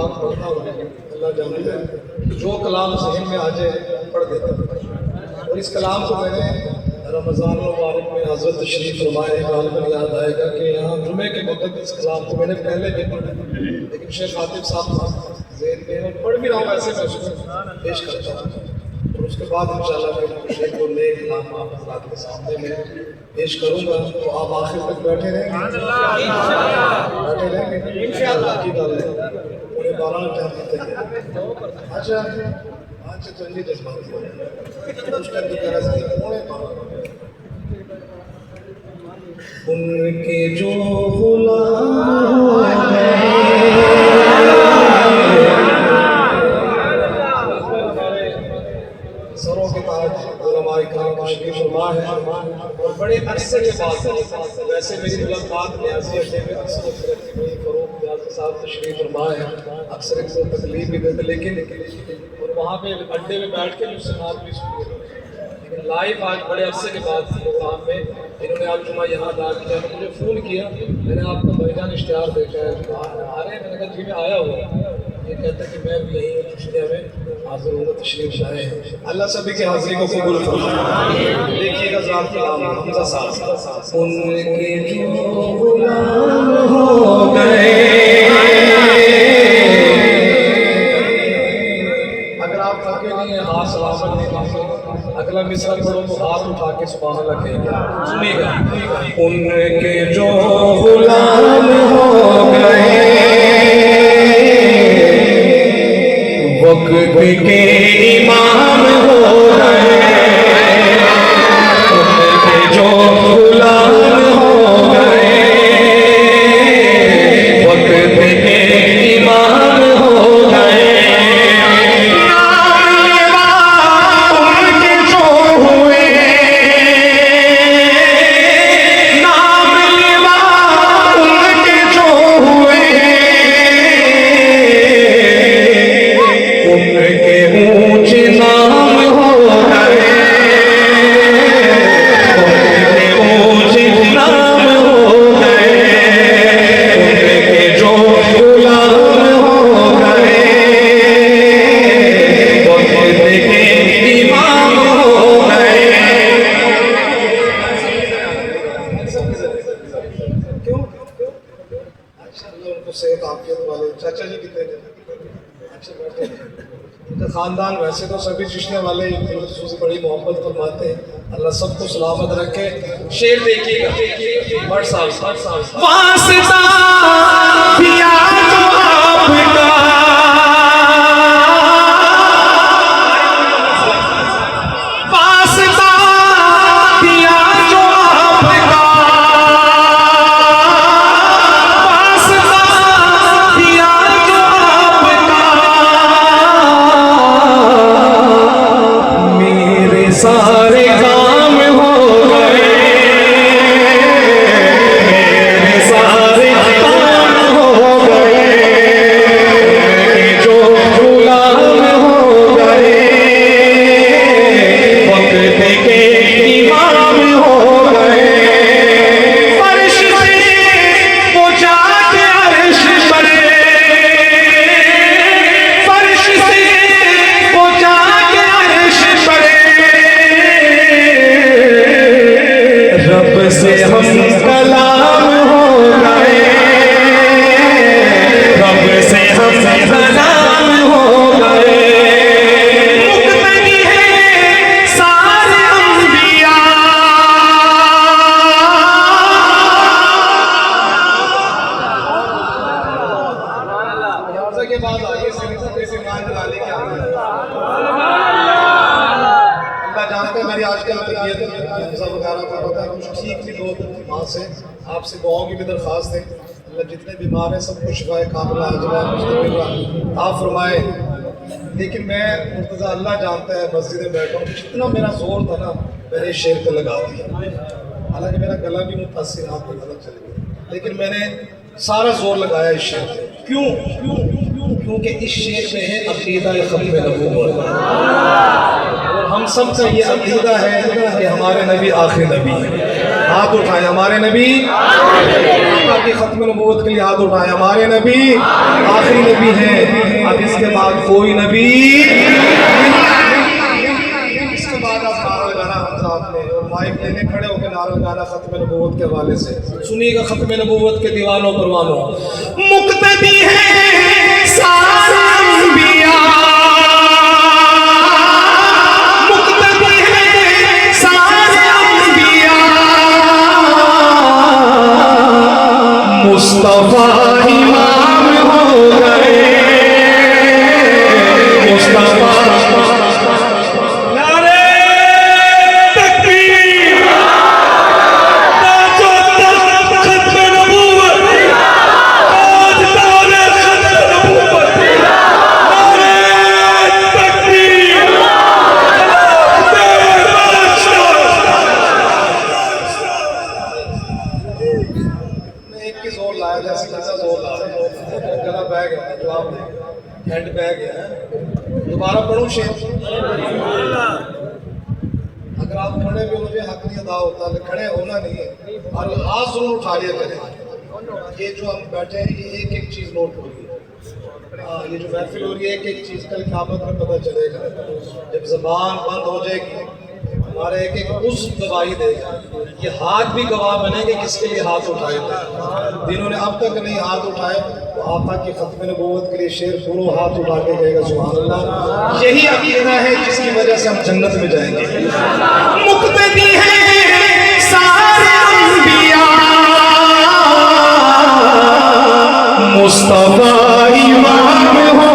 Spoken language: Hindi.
पाक पढ़ता हूँ, अल्लाह जानता है, जो कलाम ज़हन में आ जाए पढ़ देता हूँ। और इस कलाम को मैंने रमज़ान मुबारक में हज़रत तशरीफ़ फरमाए, गालिबन याद आएगा कि यहाँ जुमे के वक्त इस कलाम को मैंने पहले भी पढ़ा, लेकिन शेख आतिफ साहब ज़हन में पढ़ भी रहा हूँ, ऐसे मैं उसको पेश करता हूँ। और उसके बाद इंशाअल्लाह मैं शेख को नए कलाम आप हज़रात के सामने में पेश करूँगा, तो आप आखिर तक बैठे रहेंगे, बैठे रहेंगे इंशाअल्लाह की गल है। पूरे 12 घंटे तक अच्छा आज तो नहीं जज्बाती हो उस टाइम की तरह से पूरे उनके जो गुलाम हैं सरों के ताज उलमाए किराम तशरीफ फरमा है। और बड़े अरसे के बाद वैसे मेरी मुलाकात न्याज़ी अड्डे में अक्सर रहती हुई फरूक न्याज़ी साहब तशरीफ फरमा है, अक्सर एक सौ तकलीफ भी देते, लेकिन और वहाँ पे अड्डे में बैठ के मुझसे बात भी सुनी, लेकिन लाइव आज बड़े अरसे के बाद प्रोग्राम में इन्होंने आज जुमा यहाँ अदा किया। मुझे फ़ोन किया, मैंने आपका मैदान इश्तिहार देखा है, आ रहे हैं, मैंने कहा जी मैं आया हुआ। ये कहता है कि मैं भी यहीं खुशियाँ में हाजिर हूँ, तशरीफ लाए हैं। अल्लाह सभी की हाजिरी को कबूल फरमाए। देखिएगा ज़ात कलाम हमज़ा साहब, उनके जो गुलाम हो गए। अगर आप थके नहीं हैं, हाथ सलामत नहीं हैं, अगला मिसरा पढ़ो तो हाथ उठा के सुभान अल्लाह कहेंगे। सुनिएगा, उनके जो गुलाम हो गए, वक्त के इमाम हो गए, उनके जो गुलाम हो गए, वक्त के इमाम हो गए। उनके जो हुए नाम लेवा, उनके जो हुए उनके ऊंचे नाम हो गए, उनके ऊंचे नाम हो गए, उनके जो गुलाम हो गए, उनके इमाम हो गए। क्यों? उनको सेहत आफियत वाले चाचा जी कितने अच्छे बैठे हैं। उनका ख़ानदान वैसे तो सभी चिश्ते वाले से बड़ी मोहब्बत फरमाते हैं, अल्लाह सबको सलामत रखे। शेर देखिएगा, बट साहब वास्ता दिया तो आपका, वास्ता दिया जो आपका, वास्ता दिया जो आपका, मेरे सारे काम हो गए, मेरे सारे काम हो गए, जो गुलाम हो गए, वक्त के इमाम हो गए। फर्श से वो जाके अर्श पर, फर्श से वो जाके अर्श पर, रब से हम कलाम हो गए, रब से हम कलाम हो गए। मुक्तदी है सारे अंबिया, के बाद आगे से मान जलाने के अल्लाह जानते हैं मेरी आजकल तबीयत वगैरह का पता है कुछ ठीक नहीं हो, वहाँ से आपसे दुआओं की भी दरख्वास्त है। अल्लाह जितने बीमार हैं सबको शिफाए कामिला अजला आप फरमाए। लेकिन मैं मुर्तज़ा अल्लाह जानता है मस्जिद में बैठा हूँ, जितना मेरा जोर था ना मैंने इस शेर को लगा दिया, हालांकि मेरा गला भी मुतासिर हाथ में गलत चल गया, लेकिन मैंने सारा जोर लगाया इस शेर पे। क्यों? क्योंकि इस शेर में है अक़ीदा ख़त्म नबूवत, और हम सब का ये अक़ीदा है कि हमारे नबी आखिरी नबी है। हाथ उठाए हमारे नबी आका की खत्म नबूवत के लिए हाथ उठाए हमारे नबी आखिरी नबी हैं। अब इसके बाद कोई नबी इसके बाद आप नारा लगाना हम साथ में और माइक लेने खड़े होकर नारा लगाना खत्म नबूवत के हवाले से। सुनिएगा खत्म नबूवत के दीवानों परवानों। मुक्तदी है सारा अंबिया, मुक्तदी है सारा अंबिया, मुस्तफा इमाम हो गए, मुस्तफा हैंड बैग है। दोबारा पढ़ूं शेर। अगर आप खड़े भी मुझे हक नहीं अदा होता, खड़े होना नहीं है और हाथ जरूर उठा लिया करें। ये जो हम बैठे हैं ये एक एक चीज नोट करिए। ये जो महफिल हो रही है एक एक चीज कल क़यामत में पता चलेगा। जब जबान बंद हो जाएगी हमारे एक एक उस गवाही देगा। ये हाथ भी गवाह बनेंगे किसके लिए हाथ उठाए थे। जिन्होंने अब तक नहीं हाथ उठाए तो आका की खत्म नबूवत के लिए शेर दोनों हाथ उठा के कहेगा सुभान अल्लाह। यही अकीदा है जिसकी वजह से हम जन्नत में जाएंगे। मुक्तदी है सारे अंबिया, मुस्तफा इमाम हो